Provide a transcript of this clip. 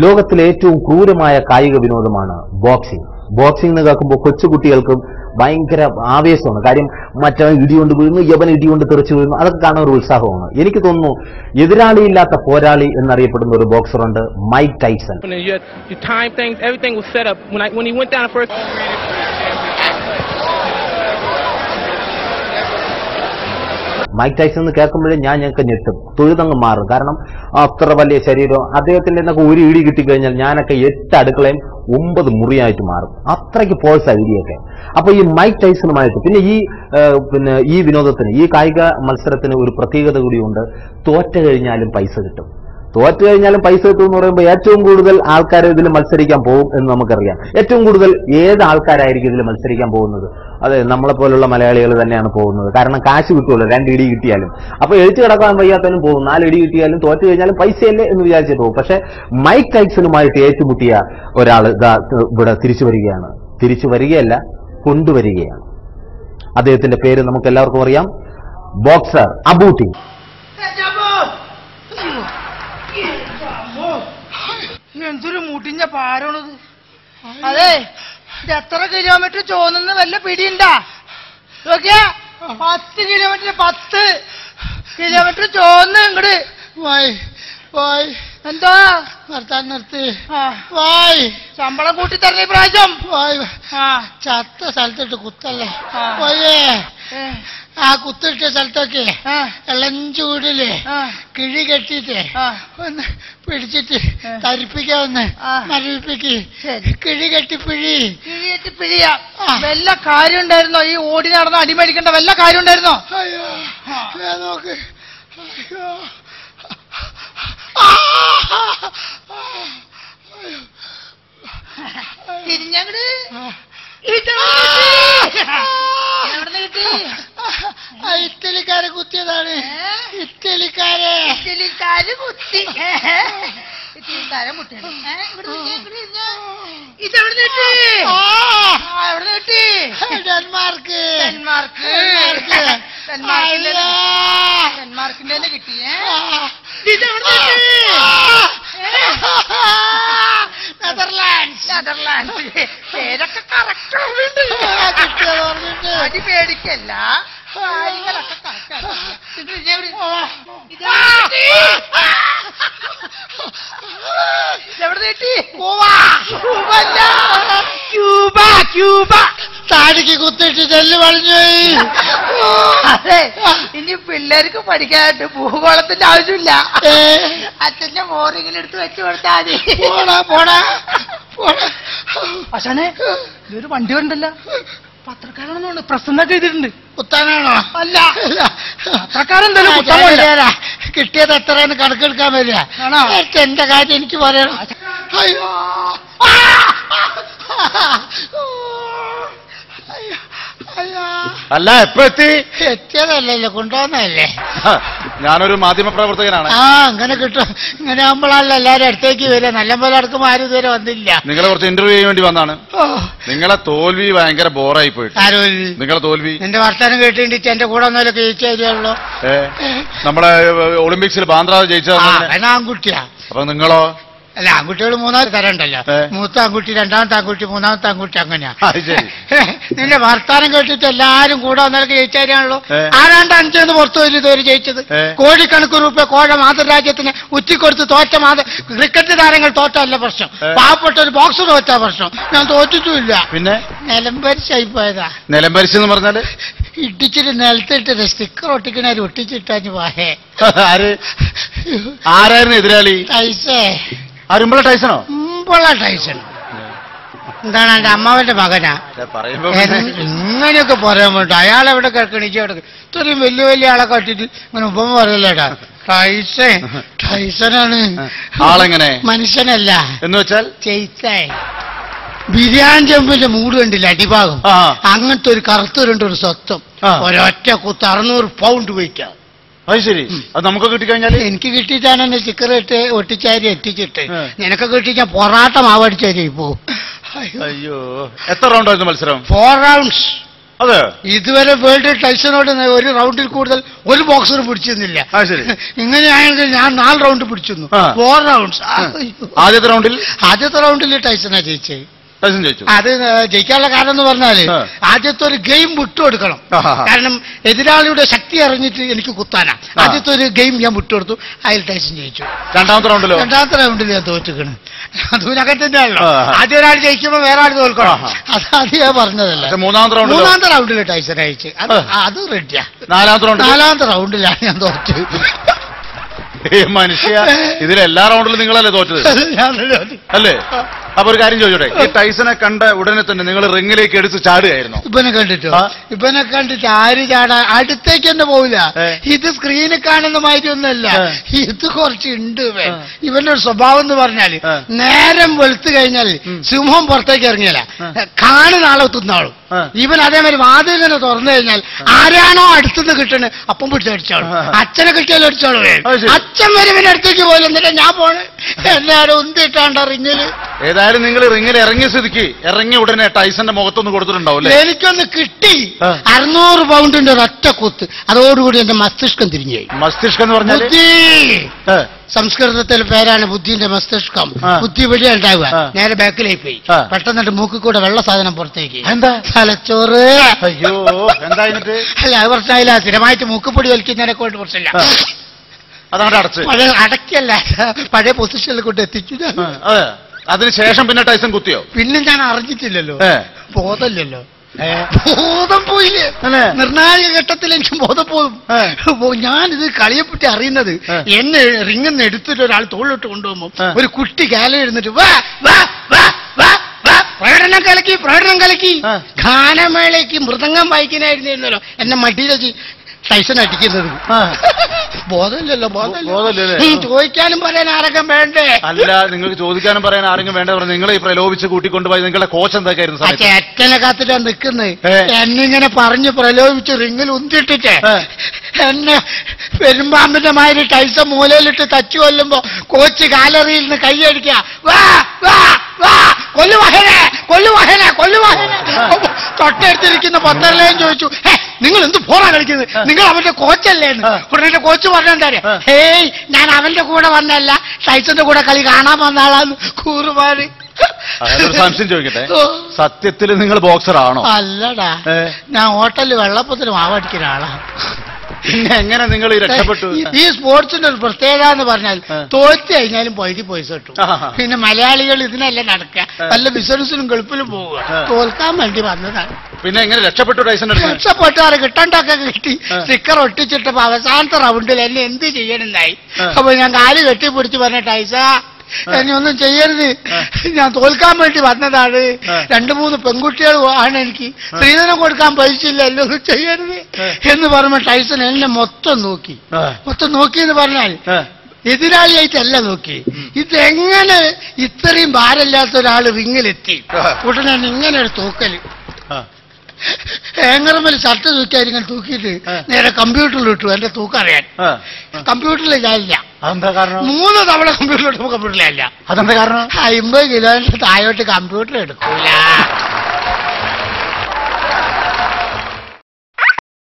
ലോകത്തിലെ ഏറ്റവും ക്രൂരമായ കായിക വിനോദമാണ് ബോക്സിംഗ്. ബോക്സിംഗ് എന്ന് കേൾക്കുമ്പോൾ കൊച്ചുകുട്ടികൾക്കും ഭയങ്കര ആവേശമാണ്. കാര്യം മറ്റവൻ ഇടികൊണ്ട് വീഴുന്നു, യവൻ ഇടികൊണ്ട് തെറിച്ചു വീഴുന്നു, അതൊക്കെ കാണാൻ ഒരു ഉത്സാഹമാണ്. എനിക്ക് തോന്നുന്നു എതിരാളിയില്ലാത്ത പോരാളി എന്നറിയപ്പെടുന്ന ഒരു ബോക്സറുണ്ട്, മൈക്ക് ടൈസൺ. മൈക്ക് ടൈസൺ എന്ന് കേൾക്കുമ്പോഴേ ഞങ്ങൾക്ക് ഞെട്ടും, തൊഴുതങ്ങ് മാറും. കാരണം അത്ര വലിയ ശരീരം, അദ്ദേഹത്തിന്റെ എന്നൊക്കെ ഒരു ഇടി കിട്ടിക്കഴിഞ്ഞാൽ ഞാനൊക്കെ 8 അടുക്കളയും 9 മുറിയായിട്ട് മാറും. അത്രയ്ക്ക് ഫോഴ്സ് ഐഡിയൊക്കെ. അപ്പൊ ഈ മൈക്ക് ടൈസണുമായിട്ട് പിന്നെ ഈ വിനോദത്തിന്, ഈ കായിക മത്സരത്തിന് ഒരു പ്രത്യേകത കൂടിയുണ്ട്. തോറ്റു കഴിഞ്ഞാലും പൈസ കിട്ടും. തോറ്റു കഴിഞ്ഞാലും പൈസ കിട്ടും എന്ന് പറയുമ്പോൾ ഏറ്റവും കൂടുതൽ ആൾക്കാർ ഇതിൽ മത്സരിക്കാൻ പോകും എന്ന് നമുക്കറിയാം. ഏറ്റവും കൂടുതൽ ഏത് ആൾക്കാരായിരിക്കും ഇതിൽ മത്സരിക്കാൻ പോകുന്നത്? അതെ, നമ്മളെ പോലുള്ള മലയാളികൾ തന്നെയാണ് പോകുന്നത്. കാരണം കാശ് കിട്ടുമല്ലോ 2 ഇടി കിട്ടിയാലും. അപ്പൊ എഴുതി കിടക്കാൻ വയ്യാത്തവനും പോകും. 4 ഇടി കിട്ടിയാലും തോറ്റു കഴിഞ്ഞാലും പൈസയല്ലേ എന്ന് വിചാരിച്ചിട്ട് പോകും. പക്ഷെ മൈക്ക് ടൈസണുമായിട്ട് ഏറ്റുമുട്ടിയ ഒരാൾ ഇവിടെ തിരിച്ചു വരികയാണ്. തിരിച്ചു വരികയല്ല, കൊണ്ടുവരികയാണ്. അദ്ദേഹത്തിന്റെ പേര് നമുക്ക് എല്ലാവർക്കും അറിയാം, ബോക്സർ അബൂട്ടി. എന്തൊരു മുടിഞ്ഞ പാരാണത്. അതെ, ഇത് എത്ര കിലോമീറ്റർ ചോന്നുന്ന വല്ല പിടിയുണ്ടാ? 10 കിലോമീറ്റർ 10 കിലോമീറ്റർ ചോന്ന് ഇങ്ങട് എന്താ നിർത്താൻ നിർത്തി. ശമ്പളം കൂട്ടി തരണ പ്രാവശ്യം. ചത്ത സ്ഥലത്തിട്ട് കുത്തല്ലേ ആ കുത്തിട്ട സ്ഥലത്തൊക്കെ ഇളഞ്ചൂടില് കിഴി കെട്ടിട്ട് ഒന്ന് പിടിച്ചിട്ട് തരിപ്പിക്കാവുന്ന മരവിപ്പിക്ക്. കിഴി കെട്ടി പിഴിയാ. വല്ല കാര്യം ഉണ്ടായിരുന്നോ? ഈ ഓടി നടന്ന അടിമേടിക്കേണ്ട വല്ല കാര്യം ഉണ്ടായിരുന്നോ? നോക്ക്, തിരിഞ്ഞങ്ങട് ഇറ്റലിക്കാരെ കുത്തിയതാണ്. ഇറ്റലിക്കാര് കുത്തി. ഇറ്റലിക്കാരെ കുത്തിയത് ഇതെവിടെ കിട്ടി? എവിടെ കിട്ടി? ഡെൻമാർക്ക്. ഡെൻമാർക്കിന്റെ തന്നെ കിട്ടിയേ. ഇതെവിടെ കിട്ടി? നെതർലാൻഡ്. പേരൊക്കെ കറക്റ്റ് അടി പേടിക്കല്ല, കാര്യങ്ങളൊക്കെ കറക്റ്റ്. എവിടെ നീട്ടി? ക്യൂബ. താടിക്ക് കുത്തിട്ട് ചെല്ല് വളഞ്ഞു. അതെ, ഇനി പിള്ളേർക്ക് പഠിക്കാനായിട്ട് ഭൂഗോളത്തിന്റെ ആവശ്യമില്ല. അച്ഛന്റെ ബോറിങ്ങിലെടുത്ത് വെച്ചു കൊടുത്താൽ മതി. പക്ഷേ ഇതൊരു വണ്ടി ഉണ്ടല്ലോ, പത്രക്കാരാണെന്നോണ്ട് പ്രസംഗം ചെയ്തിട്ടുണ്ട്. കുത്താനാണോ? അല്ല, പത്രക്കാരെന്തായാലും കിട്ടിയത് എത്രയെന്ന് കണക്കെടുക്കാൻ വരിക. എന്റെ കാര്യം എനിക്ക് പറയണം. അല്ല, എപ്പോ എത്തിയതല്ലല്ലോ, കൊണ്ടുവന്നതല്ലേ. ഞാനൊരു മാധ്യമ പ്രവർത്തകനാണ്. അങ്ങനെ കിട്ടും. ഇങ്ങനെ ആകുമ്പോഴല്ല എല്ലാരും അടുത്തേക്ക് വരിക. നല്ല പോലെ അടുക്കുമ്പോ ആരും ഇതുവരെ വന്നില്ല. നിങ്ങളെ കുറച്ച് ഇന്റർവ്യൂ ചെയ്യാൻ വേണ്ടി വന്നാണ്. നിങ്ങളെ തോൽവി ഭയങ്കര ബോറായി പോയിട്ട്. നിങ്ങളെ തോൽവി എന്റെ വർത്താനം കേട്ടിട്ട് എന്റെ കൂടെ ഒന്നൊക്കെ ജയിച്ചോ? നമ്മളെ ഒളിമ്പിക്സിൽ ബാന്ദ്ര ജയിച്ചത് ആൺകുട്ടിയാ. അപ്പൊ നിങ്ങളോ? അല്ല, ആൺകുട്ടികൾ 3 തരം ഉണ്ടല്ലോ. മൂത്ത ആൺകുട്ടി, 2ാമത്തെ ആൺകുട്ടി, 3ാമത്തെ ആൺകുട്ടി, അങ്ങനെയാ. നിന്റെ വർത്താനം കേട്ടിട്ട് എല്ലാരും കൂടെ ഒന്നൊക്കെ ജയിച്ചാണല്ലോ. 5 പുറത്തു വരും ഇതുവരെ ജയിച്ചത്. കോടിക്കണക്കിന് രൂപ കോഴ മാതൃരാജ്യത്തിന് ഉച്ചിക്കൊടുത്ത് തോറ്റ ക്രിക്കറ്റ് താരങ്ങൾ തോറ്റല്ല പ്രശ്നം, പാവപ്പെട്ട ഒരു ബോക്സർ തോറ്റ പ്രശ്നം. ഞാൻ തോറ്റിട്ടുമില്ല. പിന്നെ നിലംപരിശായി പോയതാ. നിലംപരിശെന്ന് പറഞ്ഞാല് ഇടിച്ചിട്ട് നിലത്തിട്ട് സ്റ്റിക്കർ ഒട്ടിക്കണാര് ഒട്ടിച്ചിട്ടാഞ്ഞു പോയേ. ആരായിരുന്നു എതിരാളി? ടൈസേ. അരുമ്പള ടൈസണോ? ടൈസൺ എന്താണ്? എന്റെ അമ്മാവന്റെ മകനാ. ഇങ്ങനെയൊക്കെ പറയാൻ വേണ്ട. അയാളെവിടെ കിടക്കണിച്ച് കിടക്കും. ഇത്രയും വലിയ വലിയ ആളെ കട്ടിട്ട് ഇങ്ങനെ ഉപമ പറയല്ലേടാ. ടൈസനാണ് ആളെങ്ങനെ? മനുഷ്യനല്ല എന്ന് വെച്ചാൽ ചെയ്ത്തേ. ബിരിയാണി ചെമ്പിന്റെ മൂട് കണ്ടില്ല, അടിഭാഗം. അങ്ങനത്തെ ഒരു കറുത്തരുണ്ട് ഒരു സ്വത്വം. ഒരൊറ്റ കുത്ത് 600 പൗണ്ട് വെയിറ്റാ. അത് ശരി. അത് നമുക്ക് കിട്ടിക്കഴിഞ്ഞാല്? എനിക്ക് കിട്ടിയിട്ടാണ് എന്നെ സ്റ്റിക്കർ ഇട്ട് ഒട്ടിച്ചാരി എത്തിച്ചിട്ട്. നിനക്ക് കിട്ടിച്ചാൽ പൊറാട്ട മാവടിച്ചാരി പോവും. അയ്യോ, എത്ര റൗണ്ടായിരുന്നു മത്സരം? 4 റൗണ്ട്സ്. അതെ, ഇതുവരെ വേൾഡ് ടൈസനോട് ഒരു റൗണ്ടിൽ കൂടുതൽ ഒരു ബോക്സർ പിടിച്ചിരുന്നില്ല. ഇങ്ങനെയാണെങ്കിൽ ഞാൻ 4 റൗണ്ട് പിടിച്ചിരുന്നു, 4 റൗണ്ട്സ്. ആദ്യത്തെ റൗണ്ടിൽ ടൈസനാ ജയിച്ചത്. അത് ജയിക്കാനുള്ള കാരണം എന്ന് പറഞ്ഞാല് ആദ്യത്തെ ഒരു ഗെയിം വിട്ടുകൊടുക്കണം. കാരണം എതിരാളിയുടെ ശക്തി അറിഞ്ഞിട്ട് എനിക്ക് കുത്താനാ. ആദ്യത്തെ ഒരു ഗെയിം ഞാൻ വിട്ടുകൊടുത്തു, അതിൽ ടൈസൺ ജയിച്ചു. രണ്ടാമത്തെ റൗണ്ടിൽ ഞാൻ തോറ്റിക്കണം. അതിനൊക്കെ തന്നെയാണല്ലോ, ആദ്യം ഒരാൾ ജയിക്കുമ്പോ വേറെ ആൾ തോൽക്കണം. അത് ഞാൻ പറഞ്ഞതല്ല. മൂന്നാമത്തെ റൗണ്ടിൽ ടൈസൺ അയച്ചു, അത് റെഡിയാ. നാലാമത്തെ റൗണ്ടിലാണ് ഞാൻ തോറ്റത്. മനുഷ്യ, ഇതിലെല്ലാ റൗണ്ടിലും നിങ്ങളല്ലേ തോറ്റത് അല്ലേ? അപ്പൊ ഒരു കാര്യം ചോദിച്ചോട്ടെ, ഈ ടൈസനെ കണ്ട ഉടനെ തന്നെ നിങ്ങൾ റിങ്ങിലേക്ക് എടുത്ത് ചാടുകയായിരുന്നു? ഇവനെ കണ്ടിട്ട് ആര് ചാടാ, അടുത്തേക്ക് തന്നെ പോവില്ല. ഇത് സ്ക്രീനിൽ കാണുന്ന മാതിരി ഒന്നല്ല, ഇത് കുറച്ചുണ്ട്. ഇവന്റെ ഒരു സ്വഭാവം എന്ന് പറഞ്ഞാല് നേരം വെളുത്തു കഴിഞ്ഞാൽ സിംഹം പുറത്തേക്ക് ഇറങ്ങിയല്ല, കാണുന്ന ആളെ തിന്നാളും. ഇവൻ അതേമാതിരി വാതിൽ തന്നെ തുറന്നു കഴിഞ്ഞാൽ ആരാണോ അടുത്തുനിന്ന് കിട്ടണേ അപ്പം പിടിച്ചടിച്ചോളും. അച്ഛനെ കിട്ടിയാലും അടിച്ചോളൂ. അച്ഛൻ വരെ ഇവന്റെ അടുത്തേക്ക് പോലും, എന്നിട്ട് ഞാൻ പോണ് എല്ലാരും ഒന്നിട്ടാണ്ട റിങ്ങില്. ഏതായാലും നിങ്ങൾ റിങ്ങിൽ ഇറങ്ങിയ സ്ഥിതിക്ക് ഇറങ്ങിയ ഉടനെ ടൈസന്റെ മുഖത്തൊന്ന് കൊടുത്തിട്ടുണ്ടാവും. എനിക്കൊന്ന് കിട്ടി 600 പൗണ്ടിന്റെ ഒരൊറ്റ കുത്ത്. അതോടുകൂടി എന്റെ മസ്തിഷ്കം തിരിഞ്ഞുപോയി. മസ്തിഷ്കം എന്ന് പറഞ്ഞാൽ സംസ്കൃതത്തിലെ പേരാണ് ബുദ്ധിന്റെ മസ്തിഷ്കം. ബുദ്ധി വഴിയാ ഉണ്ടാവുക, നേരെ ബാക്കിലേക്ക് പോയി. പെട്ടെന്നിട്ട് മൂക്കിൽ കൂടെ വെള്ള സാധനം പുറത്തേക്ക്. എന്താ? തലച്ചോറ്. അയ്യോ, എന്താ? അല്ല, അത് പ്രശ്നമില്ല. സ്ഥിരമായിട്ട് മൂക്കുപൊടി വലിക്കുന്നതിനെ കൊണ്ട് പ്രശ്നമില്ല. അതാണ് അടച്ച്. അടക്കല്ല, പഴയ പൊസിഷനിൽ കൊണ്ട് എത്തിച്ചു. അതിനുശേഷം പിന്നെ ടൈസൺ കുത്തിയോ? പിന്നെ ഞാൻ അറിഞ്ഞിട്ടില്ലല്ലോ, ബോധമില്ലല്ലോ. ബോധം പോയില്ലേ? നിർണായക ഘട്ടത്തിൽ എനിക്ക് ബോധം പോകും. ഞാനിത് കളിയെപ്പറ്റി അറിയുന്നത് എന്നെ റിങ്ങിന്ന് എടുത്തിട്ട് ഒരാൾ തോളിലിട്ട് കൊണ്ടുപോകുമ്പോ ഒരു കുട്ടി കാലം എഴുന്നിട്ട് വാ വാ വാ വാ വാ പ്രകടനം കലക്കി ഗാനമേളയ്ക്ക് മൃദംഗം വായിക്കാനായിരുന്നല്ലോ എന്നെ മടിയിലേക്ക് ടൈസൺ അടിക്കുന്നത്. ബോധമില്ലല്ലോ, ചോദിക്കാനും പറയാൻ ആരെങ്കിലും വേണ്ടേ? അല്ല, നിങ്ങൾക്ക് ചോദിക്കാനും പറയാൻ ആരെങ്കിലും വേണ്ട. നിങ്ങൾ ഈ പ്രലോഭിച്ച് കൂട്ടിക്കൊണ്ടുപോയി നിങ്ങളുടെ കോച്ച് എന്തൊക്കെയായിരുന്നു? ചേട്ടനെ കാത്തിട്ടാ നിൽക്കുന്നത്. എന്നിങ്ങനെ പറഞ്ഞ് പ്രലോഭിച്ച് റിങ്ങിൽ ഉന്തിട്ടിട്ട് എന്നെ പെരുമ്പാമ്പിന്റെ മാതിരി ടൈസൺ മൂലയിലിട്ട് തച്ചു കൊല്ലുമ്പോ കോച്ച് ഗാലറിയിൽ നിന്ന് കൈയടിക്കുക. വാ വാ വാ, കൊല്ലുവാഹനെ. തൊട്ടടുത്തിരിക്കുന്ന പത്തരലേയും ചോദിച്ചു, നിങ്ങൾ എന്ത് പോറാ കളിക്കുന്നത്, നിങ്ങൾ അവന്റെ കോച്ചല്ലേ എന്ന്. ഉടനെ കോച്ച് പറഞ്ഞെന്താ, ഹേയ് ഞാൻ അവന്റെ കൂടെ വന്നല്ല, ടൈസന്റെ കൂടെ കളി കാണാൻ വന്ന ആളാന്ന് കൂറുമാര്. സംശയം ചോദിക്കട്ടെ, സത്യത്തിൽ നിങ്ങൾ ബോക്സർ ആണോ? അല്ലടാ, ഞാൻ ഹോട്ടലിൽ വെള്ളപ്പത്തിന് മാവടിക്കുന്ന ആളാണ്. പിന്നെ എങ്ങനെ നിങ്ങൾ രക്ഷപ്പെട്ടു? ഈ സ്പോർട്സിന്റെ ഒരു പ്രത്യേകത എന്ന് പറഞ്ഞാൽ തോറ്റ് കഴിഞ്ഞാലും പൈസ കിട്ടും. പിന്നെ മലയാളികൾ ഇതിനല്ല നടക്കുക, വല്ല ബിസിനസിനും ഗൾഫിലും പോവുക. തോൽക്കാൻ വേണ്ടി വന്നതാണ്. പിന്നെ എങ്ങനെ രക്ഷപ്പെട്ടു ടൈസൺ? രക്ഷപ്പെട്ടു, അത് കിട്ടണ്ടൊക്കെ കിട്ടി. സ്റ്റിക്കർ ഒട്ടിച്ചിട്ടപ്പോ അവസാനത്തെ റൗണ്ടിൽ എന്നെ എന്ത് ചെയ്യണമെന്നായി. അപ്പൊ ഞാൻ കാല് കെട്ടിപ്പിടിച്ച് പറഞ്ഞ ടൈസ എന്നെ ഒന്നും ചെയ്യരുത്, ഞാൻ തോൽക്കാൻ വേണ്ടി വന്നതാണ്. 2-3 പെൺകുട്ടികൾ ആണ് എനിക്ക്, സ്ത്രീധനം കൊടുക്കാൻ പൈസയില്ല, എന്നെ ഒന്നും ചെയ്യരുത് എന്ന് പറയുമ്പോ ടൈസൺ എന്നെ മൊത്തം നോക്കി എന്ന് പറഞ്ഞാൽ എതിരാളിയായിട്ടല്ല നോക്കി. ഇതെങ്ങനെ ഇത്രയും ഭാരമില്ലാത്ത ഒരാൾ റിങ്ങിലെത്തി. ഉടനെ ഇങ്ങനെ ഒരു തൂക്കല്, ഏങ്ങറമ്മൽ ഷർട്ട് തൂക്കിയായിരിക്കും തൂക്കിയിട്ട് നേരെ കമ്പ്യൂട്ടറിൽ ഇട്ടു. എന്റെ തൂക്കറിയാൻ കമ്പ്യൂട്ടറിൽ ഞാനില്ല. 3 തവണ കമ്പ്യൂട്ടറിലിട്ടപ്പോ കമ്പ്യൂട്ടറിലല്ല. 50 കിലോമീറ്റർ താഴോട്ട് കമ്പ്യൂട്ടർ എടുക്കൂല.